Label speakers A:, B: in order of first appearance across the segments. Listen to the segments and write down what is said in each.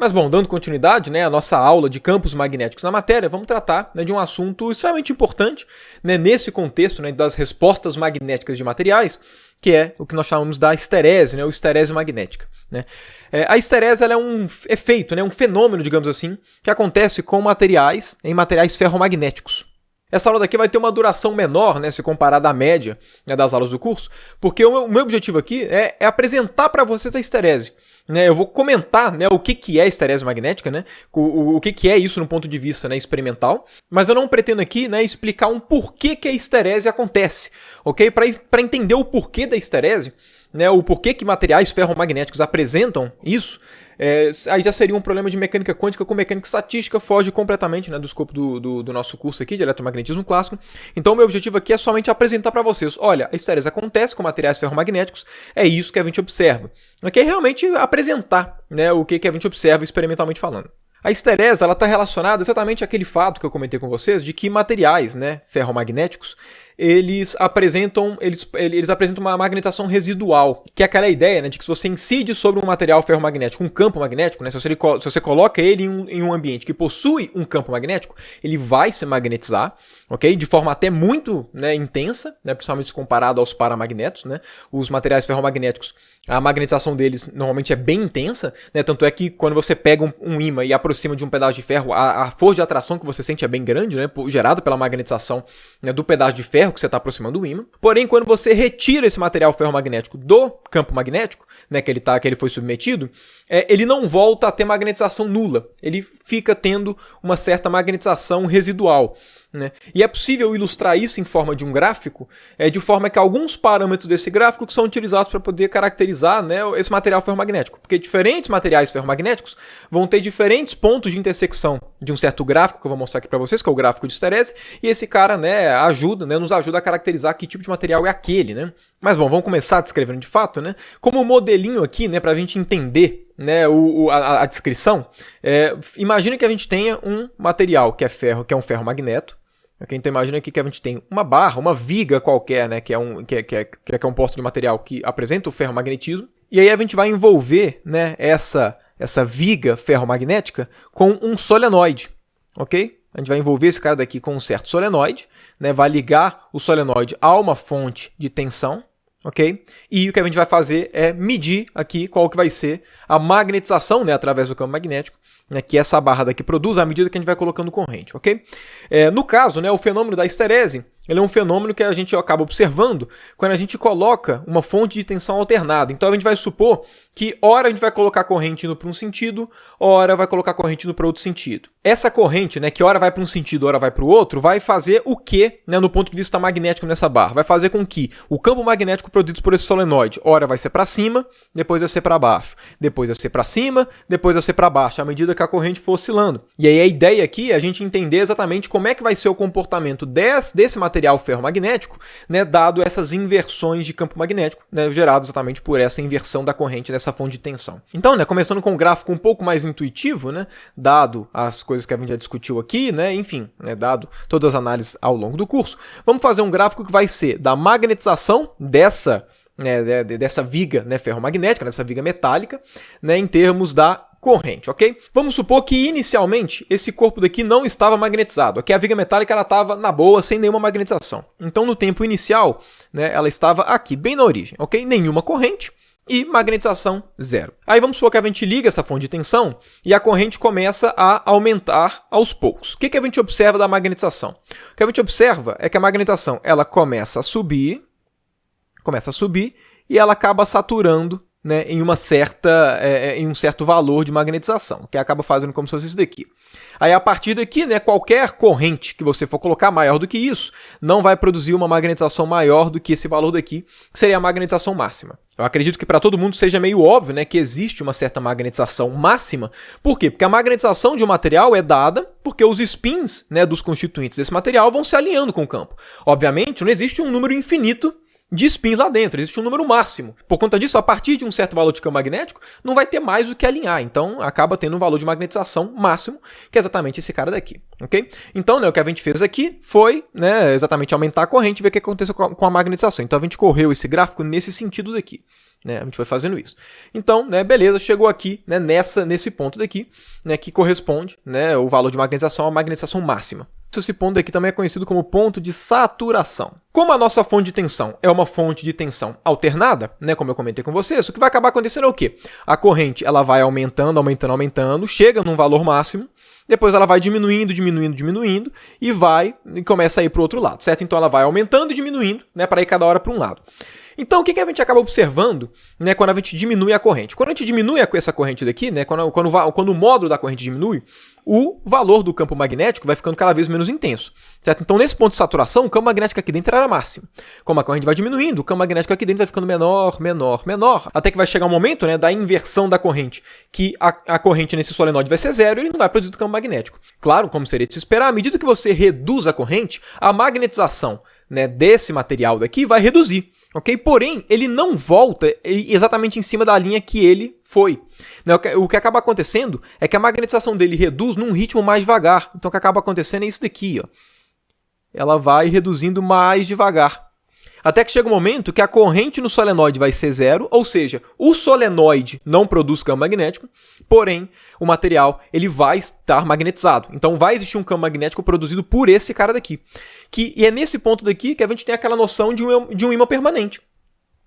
A: Mas bom, dando continuidade, né, à nossa aula de campos magnéticos na matéria, vamos tratar, né, de um assunto extremamente importante, né, nesse contexto, né, das respostas magnéticas de materiais, que é o que nós chamamos da esterese, né, ou esterese magnética. Né. A esterese ela é um efeito, né, um fenômeno, digamos assim, que acontece com materiais, em materiais ferromagnéticos. Essa aula daqui vai ter uma duração menor, né, se comparada à média, né, das aulas do curso, porque o meu objetivo aqui é apresentar para vocês a esterese. Né, eu vou comentar, né, o que é a esterese magnética, né, o que é isso no ponto de vista, né, experimental, mas eu não pretendo aqui, né, explicar um porquê que a esterese acontece, ok? Para entender o porquê da esterese, né, o porquê que materiais ferromagnéticos apresentam isso, aí já seria um problema de mecânica quântica com mecânica estatística, foge completamente, né, do escopo do nosso curso aqui de eletromagnetismo clássico. Então o meu objetivo aqui é somente apresentar para vocês, olha, a esterese acontece com materiais ferromagnéticos, é isso que a gente observa. Aqui é realmente apresentar, né, o que a gente observa experimentalmente falando. A esterese está relacionada exatamente àquele fato que eu comentei com vocês, de que materiais, né, ferromagnéticos, eles apresentam uma magnetização residual, que é aquela ideia, né, de que se você incide sobre um material ferromagnético, um campo magnético, né, se você coloca ele em um ambiente que possui um campo magnético, ele vai se magnetizar, ok? De forma até muito, né, intensa, né, principalmente comparado aos paramagnetos. Né? Os materiais ferromagnéticos, a magnetização deles normalmente é bem intensa, né? Tanto é que quando você pega um ímã e aproxima de um pedaço de ferro, a força de atração que você sente é bem grande, né, gerada pela magnetização, né, do pedaço de ferro que você está aproximando do ímã. Porém, quando você retira esse material ferromagnético do campo magnético, né, que ele foi submetido, ele não volta a ter magnetização nula. Ele fica tendo uma certa magnetização residual. Né? E é possível ilustrar isso em forma de um gráfico, de forma que alguns parâmetros desse gráfico são utilizados para poder caracterizar, né, esse material ferromagnético. Porque diferentes materiais ferromagnéticos vão ter diferentes pontos de intersecção de um certo gráfico, que eu vou mostrar aqui para vocês, que é o gráfico de esterese, e esse cara, né, nos ajuda a caracterizar que tipo de material é aquele. Né? Mas bom, vamos começar descrevendo de fato, né? Como modelinho aqui, né, para a gente entender, né, a descrição. Imagina que a gente tenha um material que é ferro, que é um ferromagneto. Okay? Então imagina aqui que a gente tem uma barra, uma viga qualquer, né, que é um posto de material que apresenta o ferromagnetismo. E aí a gente vai envolver, né, essa viga ferromagnética com um solenoide. Ok? A gente vai envolver esse cara daqui com um certo solenoide, né, vai ligar o solenoide a uma fonte de tensão. Ok? E o que a gente vai fazer é medir aqui qual que vai ser a magnetização, né, através do campo magnético, né, que essa barra daqui produz à medida que a gente vai colocando corrente. Ok? No caso, né, o fenômeno da esterese, ele é um fenômeno que a gente acaba observando quando a gente coloca uma fonte de tensão alternada. Então a gente vai supor que ora a gente vai colocar corrente indo para um sentido, ora vai colocar corrente indo para outro sentido. Essa corrente, né, que ora vai para um sentido, ora vai para o outro, vai fazer o quê, né, no ponto de vista magnético nessa barra? Vai fazer com que o campo magnético produzido por esse solenoide, ora vai ser para cima, depois vai ser para baixo, depois vai ser para cima, depois vai ser para baixo, à medida que a corrente for oscilando. E aí a ideia aqui é a gente entender exatamente como é que vai ser o comportamento desse material ferromagnético, né, dado essas inversões de campo magnético, né, gerado exatamente por essa inversão da corrente dessa fonte de tensão. Então, né, começando com um gráfico um pouco mais intuitivo, né, dado as coisas que a gente já discutiu aqui, né, enfim, né, dado todas as análises ao longo do curso, vamos fazer um gráfico que vai ser da magnetização dessa viga, né, ferromagnética, dessa viga metálica, né, em termos da corrente, ok? Vamos supor que inicialmente esse corpo daqui não estava magnetizado, ok? A viga metálica ela estava na boa, sem nenhuma magnetização. Então no tempo inicial, né, ela estava aqui, bem na origem, ok? Nenhuma corrente e magnetização zero. Aí vamos supor que a gente liga essa fonte de tensão e a corrente começa a aumentar aos poucos. O que a gente observa da magnetização? O que a gente observa é que a magnetização ela começa a subir e ela acaba saturando, né, em um certo valor de magnetização, que acaba fazendo como se fosse isso daqui. Aí, a partir daqui, né, qualquer corrente que você for colocar maior do que isso, não vai produzir uma magnetização maior do que esse valor daqui, que seria a magnetização máxima. Eu acredito que para todo mundo seja meio óbvio, né, que existe uma certa magnetização máxima. Por quê? Porque a magnetização de um material é dada porque os spins, né, dos constituintes desse material vão se alinhando com o campo. Obviamente, não existe um número infinito de spins lá dentro, existe um número máximo. Por conta disso, a partir de um certo valor de campo magnético, não vai ter mais o que alinhar, então acaba tendo um valor de magnetização máximo, que é exatamente esse cara daqui, ok? Então, né, o que a gente fez aqui foi, né, exatamente aumentar a corrente e ver o que aconteceu com a magnetização. Então a gente correu esse gráfico nesse sentido daqui. Né, a gente foi fazendo isso. Então, né, beleza, chegou aqui, né, nesse ponto daqui, né, que corresponde, né, o valor de magnetização à magnetização máxima. Esse ponto aqui também é conhecido como ponto de saturação. Como a nossa fonte de tensão é uma fonte de tensão alternada, né, como eu comentei com vocês, o que vai acabar acontecendo é o quê? A corrente ela vai aumentando, aumentando, aumentando, chega num valor máximo, depois ela vai diminuindo, diminuindo, diminuindo e começa a ir para o outro lado, certo? Então ela vai aumentando e diminuindo, né, para ir cada hora para um lado. Então, o que a gente acaba observando, né, quando a gente diminui a corrente? Quando a gente diminui essa corrente daqui, né, quando o módulo da corrente diminui, o valor do campo magnético vai ficando cada vez menos intenso, certo? Então, nesse ponto de saturação, o campo magnético aqui dentro era máximo. Como a corrente vai diminuindo, o campo magnético aqui dentro vai ficando menor, menor, menor, até que vai chegar um momento, né, da inversão da corrente, que a corrente nesse solenoide vai ser zero e ele não vai produzir campo magnético. Claro, como seria de se esperar, à medida que você reduz a corrente, a magnetização, né, desse material daqui vai reduzir. Ok? Porém, ele não volta exatamente em cima da linha que ele foi. O que acaba acontecendo é que a magnetização dele reduz num ritmo mais devagar. Então, o que acaba acontecendo é isso daqui. Ó. Ela vai reduzindo mais devagar. Até que chega um momento que a corrente no solenoide vai ser zero, ou seja, o solenoide não produz campo magnético, porém, o material ele vai estar magnetizado. Então, vai existir um campo magnético produzido por esse cara daqui. E é nesse ponto daqui que a gente tem aquela noção de um ímã permanente.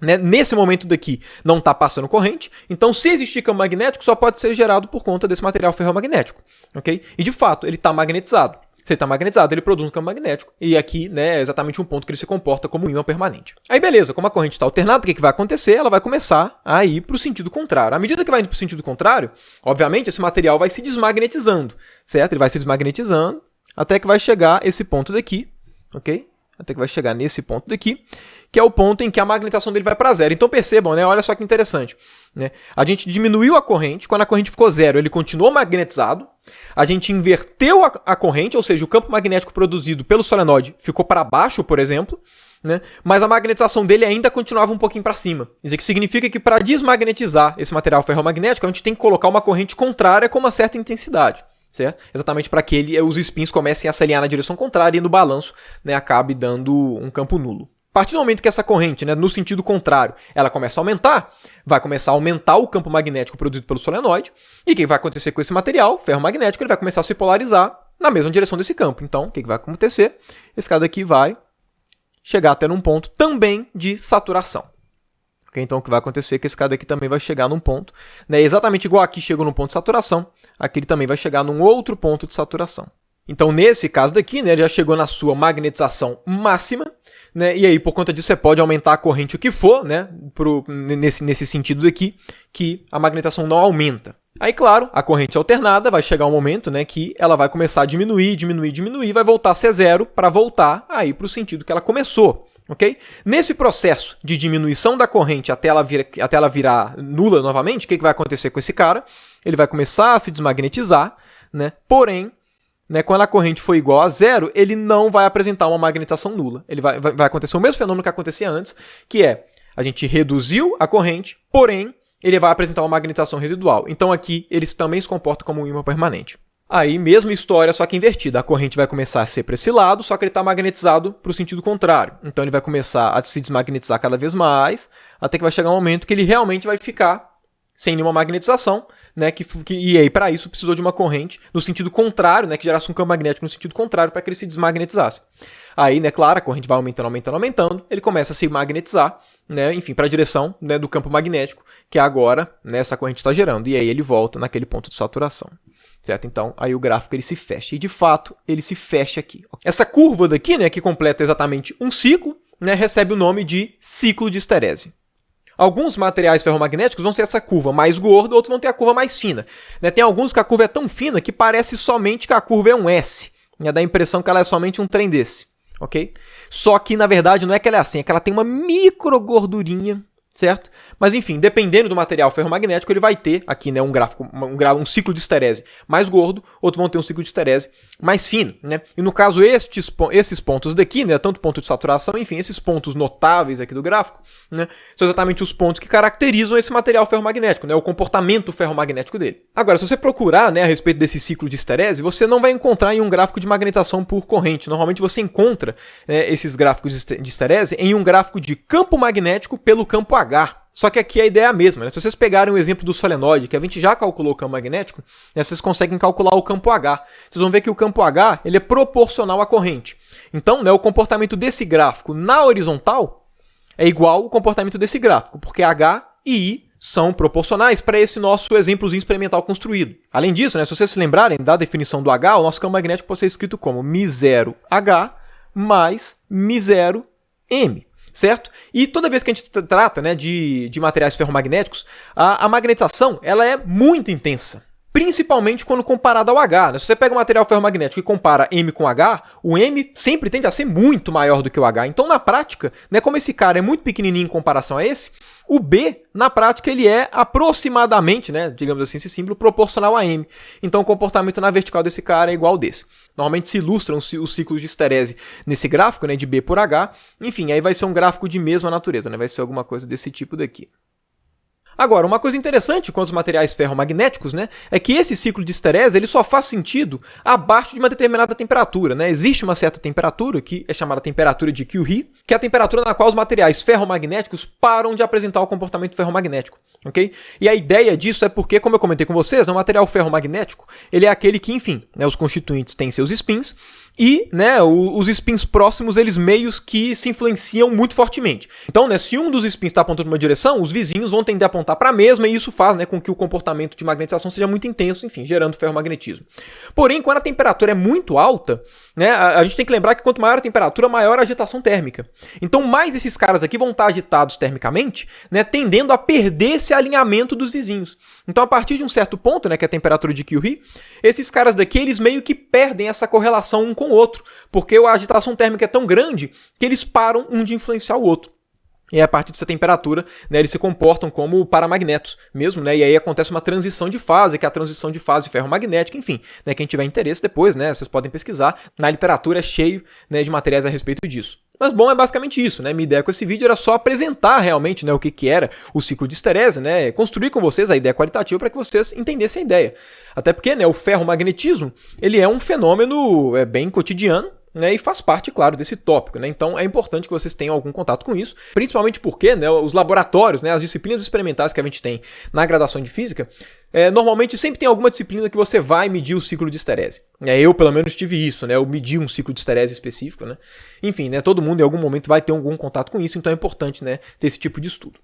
A: Né? Nesse momento daqui não está passando corrente, então se existir campo magnético só pode ser gerado por conta desse material ferromagnético. Okay? E de fato, ele está magnetizado. Se ele está magnetizado, ele produz um campo magnético. E aqui, né, é exatamente um ponto que ele se comporta como um ímã permanente. Aí, beleza, como a corrente está alternada, o que vai acontecer? Ela vai começar a ir para o sentido contrário. À medida que vai indo para o sentido contrário, obviamente, esse material vai se desmagnetizando, certo? Ele vai se desmagnetizando até que vai chegar esse ponto daqui, ok? Até que vai chegar nesse ponto daqui, que é o ponto em que a magnetização dele vai para zero. Então percebam, né? Olha só que interessante. Né? A gente diminuiu a corrente, quando a corrente ficou zero, ele continuou magnetizado. A gente inverteu a corrente, ou seja, o campo magnético produzido pelo solenoide ficou para baixo, por exemplo, né? Mas a magnetização dele ainda continuava um pouquinho para cima. Isso que significa que para desmagnetizar esse material ferromagnético, a gente tem que colocar uma corrente contrária com uma certa intensidade. Certo? Exatamente para que os spins comecem a se alinhar na direção contrária e no balanço, né, acabe dando um campo nulo. A partir do momento que essa corrente, né, no sentido contrário, ela começa a aumentar, vai começar a aumentar o campo magnético produzido pelo solenoide, e o que vai acontecer com esse material ferromagnético? Ele vai começar a se polarizar na mesma direção desse campo. Então, o que vai acontecer? Esse cara daqui vai chegar até num ponto também de saturação. Então, o que vai acontecer é que esse cara daqui também vai chegar num ponto, né, exatamente igual aqui chegou num ponto de saturação, aqui ele também vai chegar num outro ponto de saturação. Então, nesse caso daqui, né, ele já chegou na sua magnetização máxima, né, e aí, por conta disso, você pode aumentar a corrente o que for, né, nesse sentido daqui, que a magnetização não aumenta. Aí, claro, a corrente alternada vai chegar um momento, né, que ela vai começar a diminuir, diminuir, diminuir, vai voltar a ser zero para voltar aí para o sentido que ela começou. Okay? Nesse processo de diminuição da corrente até ela virar nula novamente, o que vai acontecer com esse cara? Ele vai começar a se desmagnetizar, né? Porém, né, quando a corrente for igual a zero, ele não vai apresentar uma magnetização nula. Ele vai acontecer o mesmo fenômeno que acontecia antes, que é a gente reduziu a corrente, porém, ele vai apresentar uma magnetização residual. Então aqui ele também se comporta como um ímã permanente. Aí, mesma história, só que invertida. A corrente vai começar a ser para esse lado, só que ele está magnetizado para o sentido contrário. Então, ele vai começar a se desmagnetizar cada vez mais, até que vai chegar um momento que ele realmente vai ficar sem nenhuma magnetização, né? E aí, para isso, precisou de uma corrente no sentido contrário, né? Que gerasse um campo magnético no sentido contrário para que ele se desmagnetizasse. Aí, né, claro, a corrente vai aumentando, aumentando, aumentando, ele começa a se magnetizar, né? Enfim, para a direção, né, do campo magnético, que agora, né, essa corrente está gerando. E aí ele volta naquele ponto de saturação. Certo? Então, aí o gráfico ele se fecha. E, de fato, ele se fecha aqui. Essa curva daqui, né, que completa exatamente um ciclo, né, recebe o nome de ciclo de histerese. Alguns materiais ferromagnéticos vão ser essa curva mais gorda, outros vão ter a curva mais fina. Né? Tem alguns que a curva é tão fina que parece somente que a curva é um S. Né? Dá a impressão que ela é somente um trem desse. Okay? Só que, na verdade, não é que ela é assim, é que ela tem uma micro gordurinha, certo? Mas enfim, dependendo do material ferromagnético, ele vai ter aqui, né, um ciclo de esterese mais gordo, outros vão ter um ciclo de esterese mais fino, né? E no caso, esses pontos daqui, né, tanto ponto de saturação, enfim, esses pontos notáveis aqui do gráfico, né, são exatamente os pontos que caracterizam esse material ferromagnético, né, o comportamento ferromagnético dele. Agora, se você procurar, né, a respeito desse ciclo de esterese, você não vai encontrar em um gráfico de magnetização por corrente. Normalmente você encontra, né, esses gráficos de esterese em um gráfico de campo magnético pelo campo H. Só que aqui a ideia é a mesma, né? Se vocês pegarem o exemplo do solenoide, que a gente já calculou o campo magnético, né, vocês conseguem calcular o campo H. Vocês vão ver que o campo H ele é proporcional à corrente. Então, né, o comportamento desse gráfico na horizontal é igual ao comportamento desse gráfico, porque H e I são proporcionais para esse nosso exemplozinho experimental construído. Além disso, né, se vocês se lembrarem da definição do H, o nosso campo magnético pode ser escrito como μ0H mais μ0M. Certo? E toda vez que a gente trata, né, de materiais ferromagnéticos, a magnetização ela é muito intensa. Principalmente quando comparado ao H. Né? Se você pega um material ferromagnético e compara M com H, o M sempre tende a ser muito maior do que o H. Então, na prática, né, como esse cara é muito pequenininho em comparação a esse, o B, na prática, ele é aproximadamente, né, digamos assim, esse símbolo proporcional a M. Então, o comportamento na vertical desse cara é igual ao desse. Normalmente se ilustram os ciclos de esterese nesse gráfico, né, de B por H. Enfim, aí vai ser um gráfico de mesma natureza, né, vai ser alguma coisa desse tipo daqui. Agora, uma coisa interessante quanto aos materiais ferromagnéticos, né, é que esse ciclo de esterese ele só faz sentido abaixo de uma determinada temperatura. Né? Existe uma certa temperatura, que é chamada temperatura de Curie, que é a temperatura na qual os materiais ferromagnéticos param de apresentar o comportamento ferromagnético. Okay? E a ideia disso é porque, como eu comentei com vocês, o material ferromagnético ele é aquele que, enfim, né, os constituintes têm seus spins, e né, os spins próximos, eles meios que se influenciam muito fortemente. Então, né, se um dos spins está apontando para uma direção, os vizinhos vão tender a apontar para a mesma, e isso faz, né, com que o comportamento de magnetização seja muito intenso, enfim, gerando ferromagnetismo. Porém, quando a temperatura é muito alta, né, a gente tem que lembrar que quanto maior a temperatura, maior a agitação térmica. Então, mais esses caras aqui vão estar agitados termicamente, né, tendendo a perder esse alinhamento dos vizinhos. Então, a partir de um certo ponto, né, que é a temperatura de Curie, esses caras daqui, eles meio que perdem essa correlação um com o outro, porque a agitação térmica é tão grande que eles param um de influenciar o outro. E a partir dessa temperatura, né, eles se comportam como paramagnetos mesmo, né, e aí acontece uma transição de fase, que é a transição de fase ferromagnética, enfim, né, quem tiver interesse depois, né, vocês podem pesquisar, na literatura é cheio, né, de materiais a respeito disso. Mas bom, é basicamente isso, né? Minha ideia com esse vídeo era só apresentar realmente, né, o que era o ciclo de esterese, né? Construir com vocês a ideia qualitativa para que vocês entendessem a ideia. Até porque, né, o ferromagnetismo, ele é um fenômeno bem cotidiano, né, e faz parte, claro, desse tópico. Né? Então é importante que vocês tenham algum contato com isso, principalmente porque, né, os laboratórios, né, as disciplinas experimentais que a gente tem na graduação de física, normalmente sempre tem alguma disciplina que você vai medir o ciclo de esterese. Eu, pelo menos, tive isso, né? Eu medi um ciclo de esterese específico. Né? Enfim, né, todo mundo em algum momento vai ter algum contato com isso, então é importante, né, ter esse tipo de estudo.